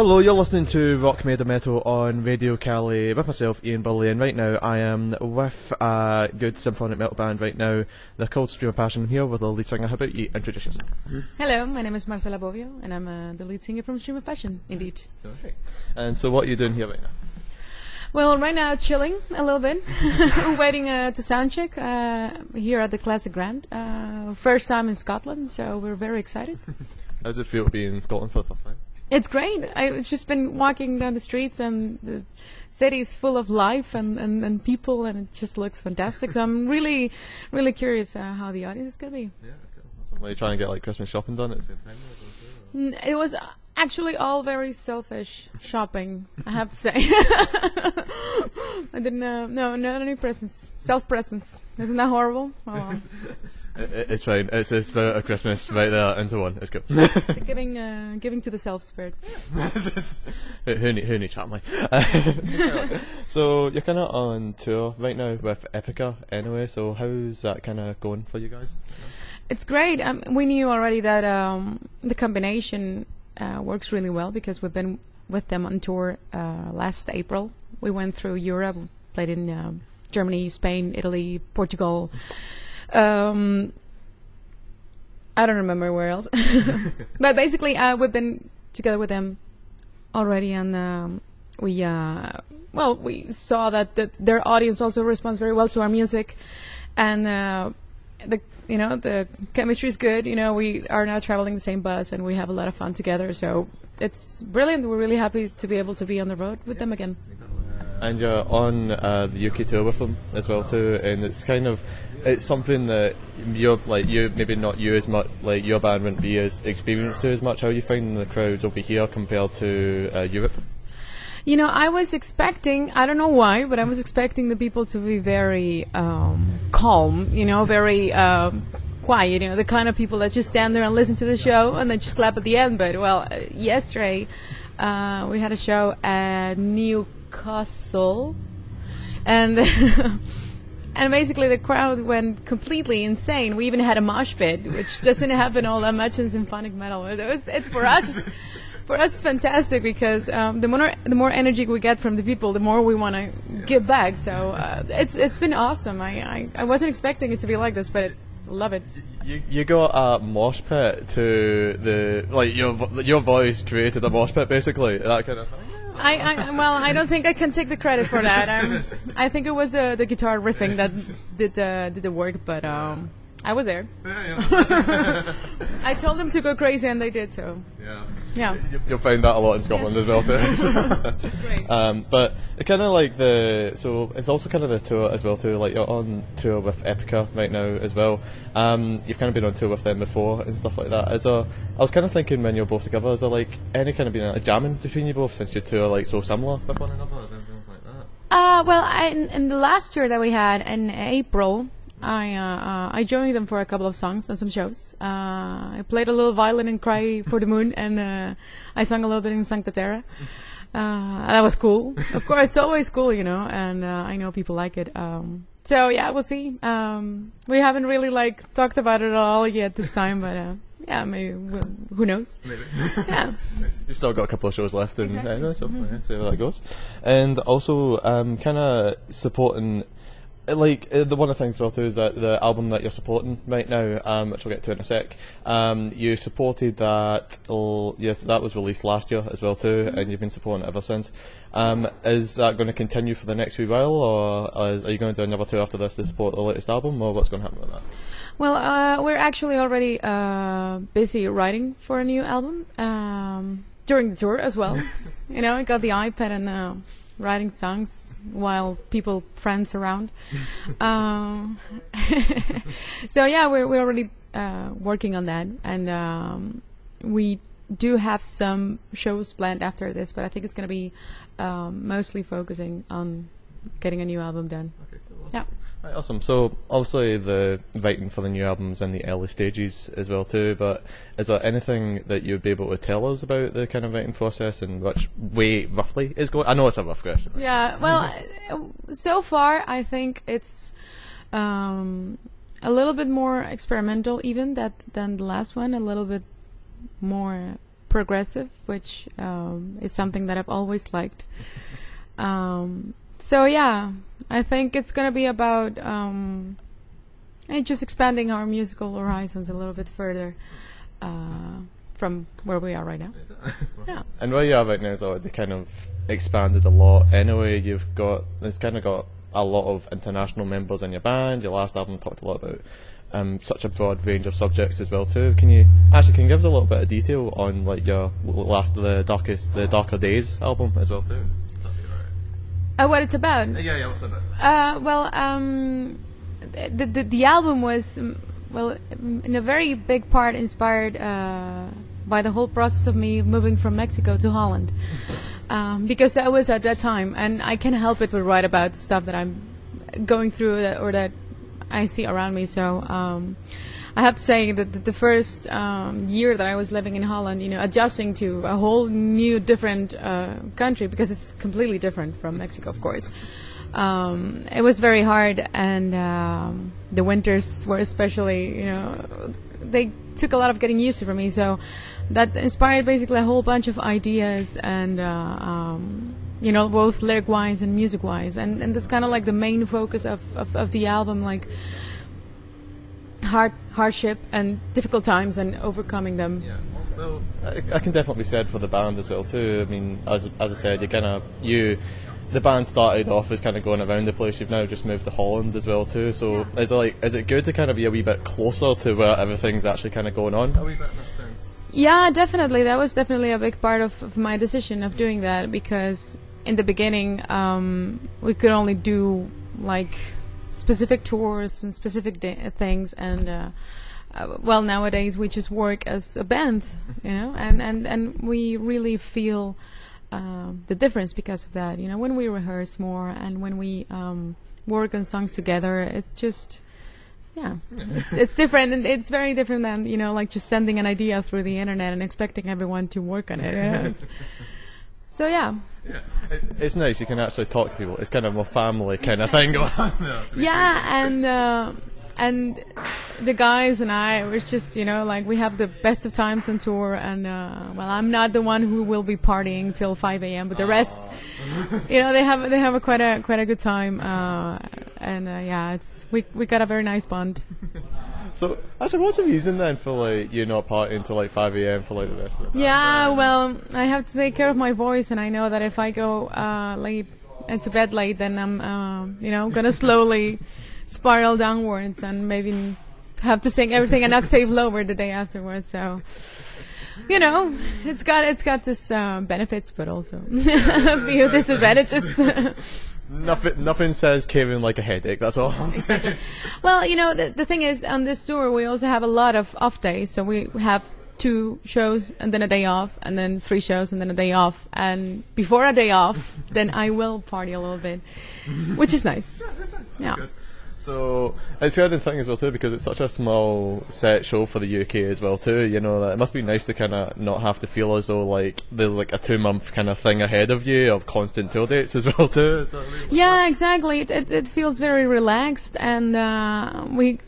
Hello, you're listening to Rock Made of Metal on Radio Cali with myself, Ian Burley, and right now I am with a good symphonic metal band right now. They're called Stream of Passion, here with the lead singer. How about you introduce yourself? Hello, my name is Marcela, and I'm the lead singer from Stream of Passion, indeed. Okay. And so what are you doing here right now? Well, right now chilling a little bit, waiting to soundcheck here at the Classic Grand. First time in Scotland, so we're very excited. How does it feel to be in Scotland for the first time? It's great. I've just been walking down the streets and the city is full of life and people, and it just looks fantastic. So I'm really, really curious how the audience is going to be. Yeah, it's cool. Awesome. Are you trying to get like Christmas shopping done at the same time? It was actually all very selfish shopping, I have to say. I didn't no, not any presents. Self-presents. Isn't that horrible? Oh, well. It's fine. It's the spirit of Christmas right there into one. It's good. Giving to the self spirit. Who needs family? So you're kind of on tour right now with Epica anyway. So how's that kind of going for you guys? It's great. We knew already that the combination works really well because we've been with them on tour last April. We went through Europe, played in Germany, Spain, Italy, Portugal. I don't remember where else. But basically, we've been together with them already, and we saw that their audience also responds very well to our music, and the chemistry is good. We are now traveling the same bus, and we have a lot of fun together. So it's brilliant. We're really happy to be able to be on the road with them again. And you're on the UK tour with them as well too, and it's something that you maybe not you as much, like your band wouldn't be as experienced to as much. How are you finding the crowds over here compared to Europe? I was expecting, I don't know why, but I was expecting the people to be very calm, very quiet, the kind of people that just stand there and listen to the show and then just clap at the end. But yesterday we had a show at Newcastle, and and basically the crowd went completely insane. We even had a mosh pit, which doesn't happen all that much in symphonic metal. It's for us it's fantastic because the more energy we get from the people, the more we want to give back. So it's been awesome. I wasn't expecting it to be like this, but I love it. You got a mosh pit to your voice created a mosh pit, basically, that kind of thing. I don't think I can take the credit for that. I think it was the guitar riffing that did the work, but I was there. Yeah. I told them to go crazy, and they did. So yeah. You'll find that a lot in Scotland as well too. Great. But kind of so it's also kind of the tour as well too. Like you're on tour with Epica right now as well. You've kind of been on tour with them before and stuff like that. I was kind of thinking when you're both together, is there like any kind of been a jamming between you both since your tour so similar with one another? Is anything like that? In the last tour that we had in April, I joined them for a couple of songs and some shows. I played a little violin in Cry for the Moon, and I sang a little bit in Sancta Terra. That was cool. Of course, it's always cool, and I know people like it. So yeah, we'll see. We haven't really talked about it all yet this time, but yeah, maybe who knows? Maybe. Yeah. You've still got a couple of shows left, and exactly. See how that goes. And also, kind of supporting. One of the things as well too is that the album that you're supporting right now, which we'll get to in a sec, you supported that. Yes, that was released last year as well too, and you've been supporting it ever since. Is that going to continue for the next wee while, or are you going to do another tour after this to support the latest album, or what's going to happen with that? Well, we're actually already busy writing for a new album during the tour as well. I got the iPad and. Writing songs while friends around. So yeah, we're already working on that, and we do have some shows planned after this, but I think it's going to be mostly focusing on getting a new album done. Okay, cool. Yeah. Right, awesome. So obviously the writing for the new album's in the early stages as well too, but is there anything that you'd be able to tell us about the kind of writing process and which way roughly is going? I know it's a rough question. Right? Yeah, well, so far I think it's a little bit more experimental even than the last one, a little bit more progressive, which is something that I've always liked. So yeah, I think it's gonna be about just expanding our musical horizons a little bit further from where we are right now. Yeah. And where you are right now is already kind of expanded a lot. Anyway, it's kind of got a lot of international members in your band. Your last album talked a lot about such a broad range of subjects as well too. Can you give us a little bit of detail on like your the Darker Days album as well too? What it's about? Yeah, what's it about? The album was in a very big part inspired by the whole process of me moving from Mexico to Holland, because that was at that time, and I can't help it but write about the stuff that I'm going through or that I see around me. So I have to say that the first year that I was living in Holland, adjusting to a whole new, different country, because it's completely different from Mexico, of course. It was very hard, and the winters were especially, they took a lot of getting used to for me. So that inspired basically a whole bunch of ideas, and both lyric-wise and music-wise, and that's kind of like the main focus of the album, like hardship and difficult times and overcoming them. Yeah. Well, I can definitely be said for the band as well too. I mean, as I said, the band started off as kind of going around the place. You've now just moved to Holland as well too. So is it good to kind of be a wee bit closer to where everything's actually kind of going on? A wee bit in that sense. Yeah, definitely. That was definitely a big part of my decision of doing that, because in the beginning we could only do like specific tours and specific things, and nowadays we just work as a band, and we really feel the difference because of that. When we rehearse more and when we work on songs together, it's just it's different, and it's very different than like just sending an idea through the internet and expecting everyone to work on it. So yeah, it's nice. You can actually talk to people. It's kind of a family kind of thing going on. Yeah, and the guys and I was just, like we have the best of times on tour, and I'm not the one who will be partying till 5 a.m., but the rest, they have a quite a good time, we got a very nice bond. So, actually, what's the reason then for like you not partying till like 5 a.m. for like the rest of the band? Yeah, well, I have to take care of my voice, and I know that if I go late and to bed late, then I'm gonna slowly spiral downwards and maybe have to sing everything an octave lower the day afterwards. So it's got this benefits, but also a few disadvantages. Nothing says caving like a headache, that's all I'm saying. Well, the thing is, on this tour we also have a lot of off days, so we have 2 shows and then a day off, and then 3 shows and then a day off, and before a day off then I will party a little bit, which is nice. Yeah. So it's the other thing as well too, because it's such a small set show for the UK as well too. That it must be nice to kind of not have to feel as though like there's like a 2-month kind of thing ahead of you of constant tour dates as well too. Yeah, exactly. It feels very relaxed, and we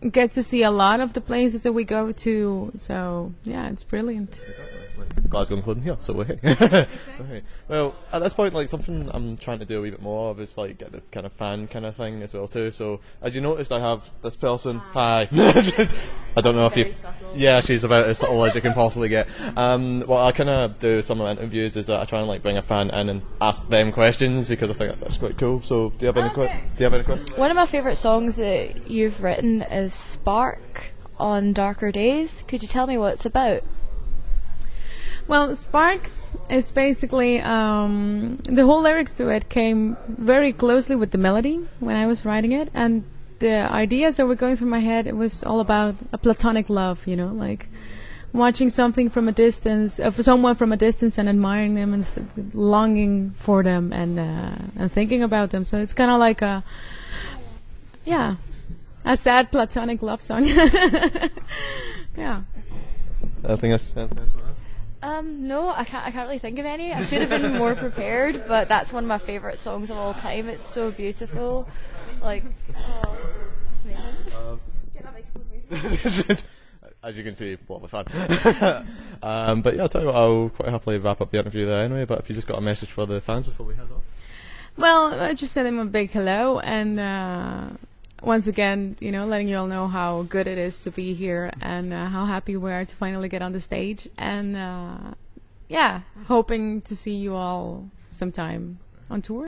get to see a lot of the places that we go to. So yeah, it's brilliant. Glasgow including here, so we're here. Okay. Well, at this point, like something I'm trying to do a wee bit more of is like get the kind of fan kind of thing as well too. So as you noticed, I have this person. Hi. I don't know if you. Subtle. Yeah, she's about as subtle as you can possibly get. What I kind of do some of my interviews is I try and like bring a fan in and ask them questions, because I think that's actually quite cool. So do you have any questions? One of my favourite songs that you've written is Spark on Darker Days. Could you tell me what it's about? Well, Spark is basically the whole lyrics to it came very closely with the melody when I was writing it, and the ideas that were going through my head, it was all about a platonic love, like watching something from a distance, someone from a distance, and admiring them and longing for them, and thinking about them. So it's kind of like a sad platonic love song. Yeah. I think that's. No, I can't really think of any. I should have been more prepared, but that's one of my favourite songs of all time. It's so beautiful. Like, it's amazing. Get that microphone moving. as you can see, what a fan. But yeah, I'll tell you what, I'll quite happily wrap up the interview there anyway, but if you just got a message for the fans before we head off. Well, I just send them a big hello, and once again, letting you all know how good it is to be here, and how happy we are to finally get on the stage, and hoping to see you all sometime on tour.